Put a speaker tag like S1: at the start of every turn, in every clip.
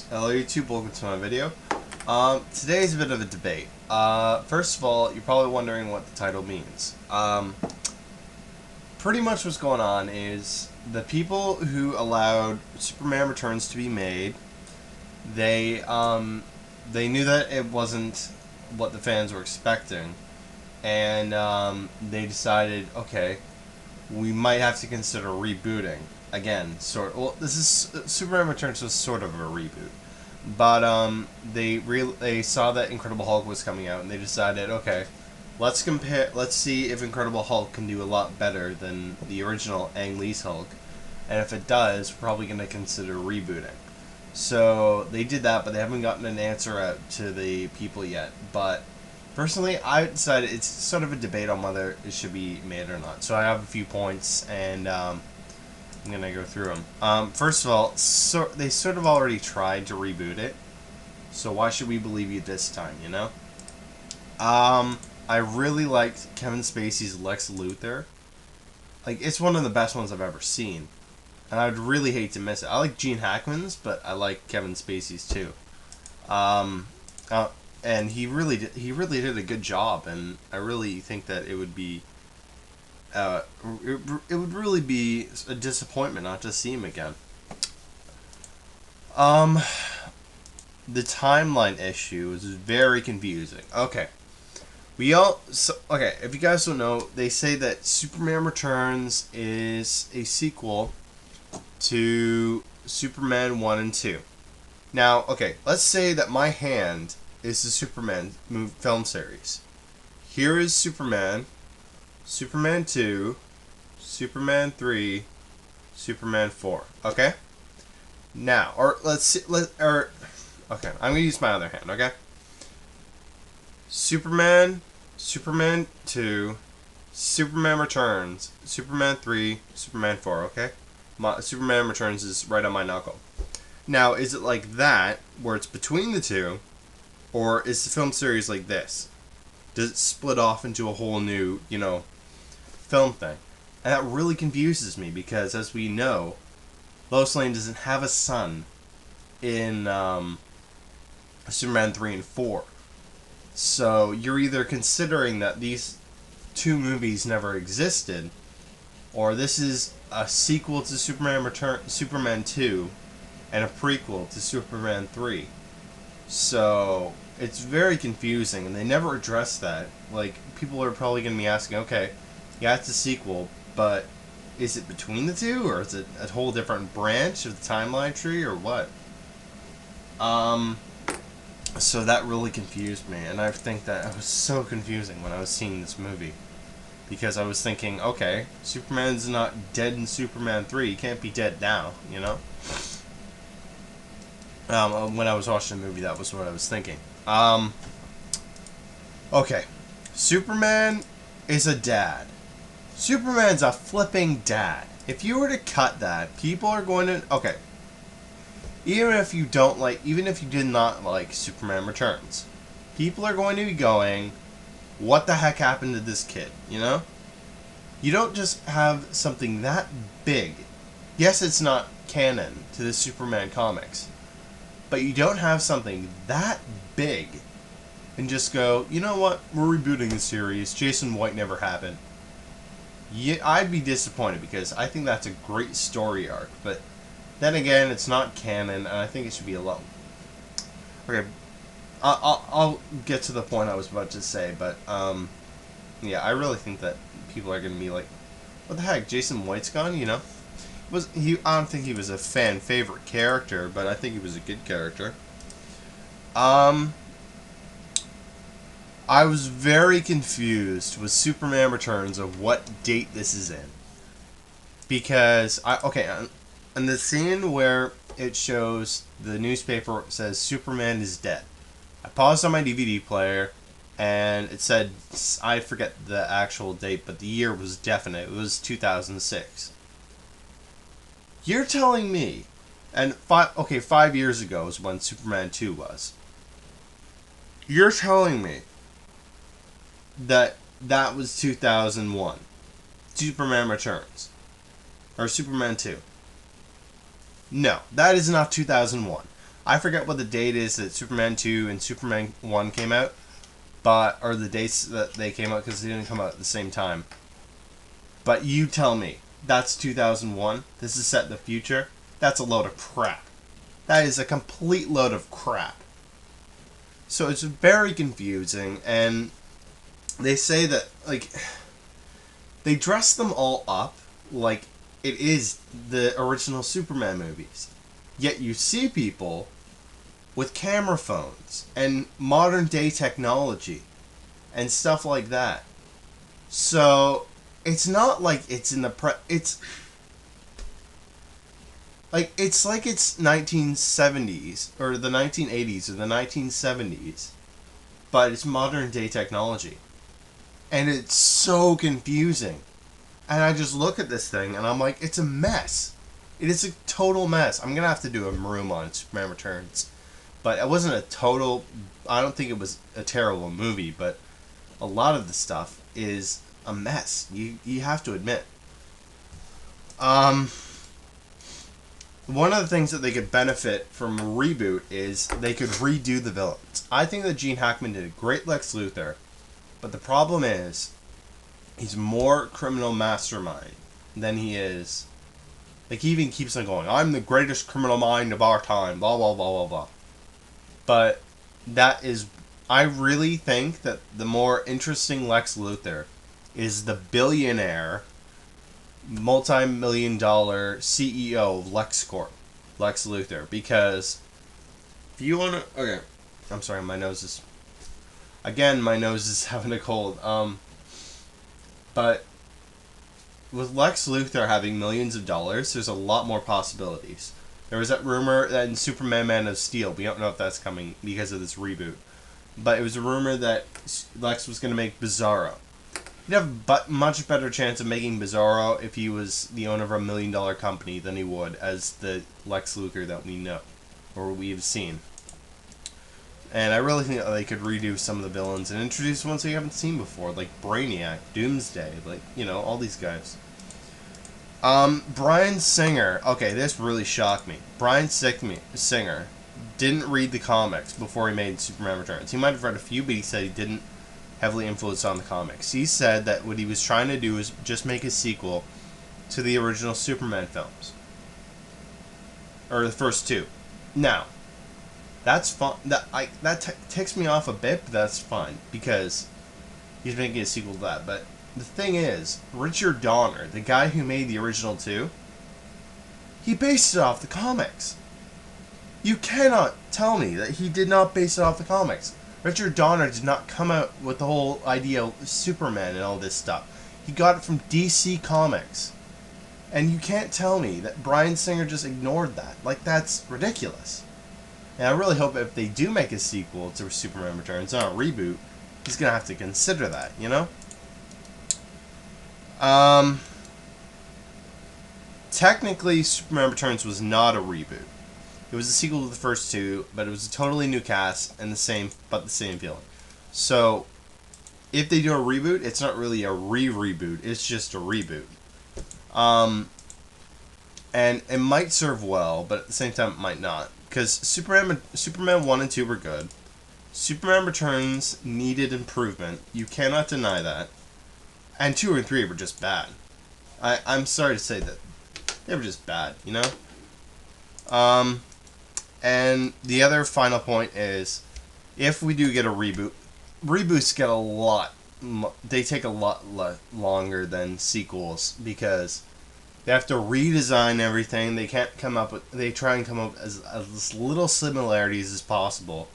S1: Hello YouTube, welcome to my video. Today's a bit of a debate. First of all, you're probably wondering what the title means. Pretty much what's going on is the people who allowed Superman Returns to be made, they knew that it wasn't what the fans were expecting, and they decided, okay, we might have to consider rebooting again. Well, this is Superman Returns was sort of a reboot, but they saw that Incredible Hulk was coming out, and they decided, okay, let's compare. Let's see if Incredible Hulk can do a lot better than the original Ang Lee's Hulk, and if it does, we're probably going to consider rebooting. So they did that, but they haven't gotten an answer out to the people yet. But personally, I decided it's sort of a debate on whether it should be made or not. So I have a few points, and I'm going to go through them. First of all, they sort of already tried to reboot it. So why should we believe you this time, you know? I really liked Kevin Spacey's Lex Luthor. Like, it's one of the best ones I've ever seen. And I'd really hate to miss it. I like Gene Hackman's, but I like Kevin Spacey's too. And he really did a good job, and I really think that it would be it would really be a disappointment not to see him again. The timeline issue is very confusing. Okay. If you guys don't know, they say that Superman Returns is a sequel to Superman 1 and 2. Now, okay, let's say that my hand is the Superman film series. Here is Superman, Superman 2, Superman 3, Superman 4. Okay? Now, okay, I'm gonna use my other hand, okay? Superman 2, Superman Returns, Superman 3, Superman 4, okay? Superman Returns is right on my knuckle. Now, is it like that, where it's between the two, or is the film series like this? Does it split off into a whole new, film thing? And that really confuses me, because as we know, Lois Lane doesn't have a son in Superman 3 and 4. So you're either considering that these two movies never existed, or this is a sequel to Superman 2, and a prequel to Superman 3. So it's very confusing, and they never address that. Like, people are probably going to be asking, okay, yeah, it's a sequel, but is it between the two, or is it a whole different branch of the timeline tree, or what? So that really confused me, and I think that it was so confusing when I was seeing this movie. Because I was thinking, okay, Superman's not dead in Superman 3, he can't be dead now, you know? When I was watching the movie, that was what I was thinking. Okay, Superman is a dad. Superman's a flipping dad. If you were to cut that, people are going to... Okay, even if you did not like Superman Returns, people are going to be going, what the heck happened to this kid, you know? You don't just have something that big. Yes, it's not canon to the Superman comics, but you don't have something that big and just go, you know what, we're rebooting the series, Jason White never happened. Yeah, I'd be disappointed, because I think that's a great story arc, but then again, it's not canon, and I think it should be alone. Okay, I'll get to the point I was about to say, but yeah, I really think that people are going to be like, what the heck, Jason White's gone, you know? I don't think he was a fan favorite character, but I think he was a good character. I was very confused with Superman Returns of what date this is in. Because, in the scene where it shows the newspaper says Superman is dead, I paused on my DVD player, and it said, I forget the actual date, but the year was definite. It was 2006. You're telling me, and 5 years ago is when Superman 2 was. You're telling me that was 2001. Superman Returns. Or Superman 2. No, that is not 2001. I forget what the date is that Superman 2 and Superman 1 came out, or the dates that they came out, because they didn't come out at the same time. But you tell me, that's 2001, this is set in the future, that's a load of crap. That is a complete load of crap. So it's very confusing, and they say that, like, they dress them all up like it is the original Superman movies. Yet you see people with camera phones and modern day technology and stuff like that. So it's not like it's in the it's like it's 1970s or the 1980s or the 1970s, but it's modern day technology. And it's so confusing. And I just look at this thing and I'm like, it's a mess. It is a total mess. I'm going to have to do a room on Superman Returns. But it wasn't a total... I don't think it was a terrible movie, but a lot of the stuff is a mess. You have to admit. One of the things that they could benefit from a reboot is they could redo the villains. I think that Gene Hackman did a great Lex Luthor, but the problem is he's more criminal mastermind than he is... Like, he even keeps on going, I'm the greatest criminal mind of our time, blah, blah, blah, blah, blah. But that is... I really think that the more interesting Lex Luthor is the billionaire, multi-million-dollar CEO of LexCorp, Lex Luthor. Because if you want to... Okay, I'm sorry, my nose is... Again, my nose is having a cold. But with Lex Luthor having millions of dollars, there's a lot more possibilities. There was that rumor that in Superman Man of Steel, we don't know if that's coming because of this reboot, but it was a rumor that Lex was going to make Bizarro. He'd have a much better chance of making Bizarro if he was the owner of $1 million company than he would as the Lex Luthor that we know, or we've seen. And I really think that they could redo some of the villains and introduce ones we haven't seen before, like Brainiac, Doomsday, like, you know, all these guys. Bryan Singer. Okay, this really shocked me. Bryan Singer didn't read the comics before he made Superman Returns. He might have read a few, but he said he didn't heavily influence on the comics. He said that what he was trying to do is just make a sequel to the original Superman films. Or the first two. Now, that's fine. That ticks me off a bit, but that's fine because he's making a sequel to that. But the thing is, Richard Donner, the guy who made the original two, he based it off the comics. You cannot tell me that he did not base it off the comics. Richard Donner did not come out with the whole idea of Superman and all this stuff. He got it from DC Comics. And you can't tell me that Bryan Singer just ignored that. Like, that's ridiculous. And I really hope if they do make a sequel to Superman Returns, not a reboot, he's going to have to consider that, you know? Technically, Superman Returns was not a reboot. It was a sequel to the first two, but it was a totally new cast and the same feeling. So, if they do a reboot, it's not really a reboot. It's just a reboot. And it might serve well, but at the same time, it might not. Because Superman 1 and 2 were good. Superman Returns needed improvement. You cannot deny that. And 2 and 3 were just bad. I'm sorry to say that. They were just bad, you know? And the other final point is, if we do get a reboot, reboots get a lot... They take a lot longer than sequels, because they have to redesign everything. They can't come up with... They try and come up as little similarities as possible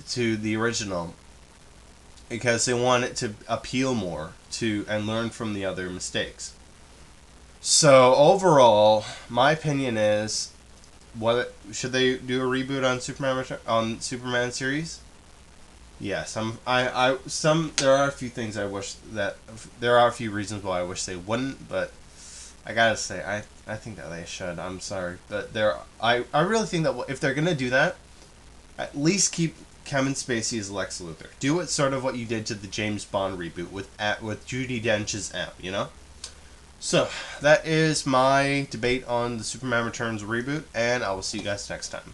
S1: to the original, because they want it to appeal more to and learn from the other mistakes. So overall, my opinion is, should they do a reboot on Superman series? Yes, there are a few things I wish that there are a few reasons why I wish they wouldn't, but I gotta say I think that they should. I'm sorry, but I really think that if they're gonna do that, at least keep Kevin Spacey as Lex Luthor. Do it sort of what you did to the James Bond reboot with Judi Dench's M, you know? So, that is my debate on the Superman Returns reboot, and I will see you guys next time.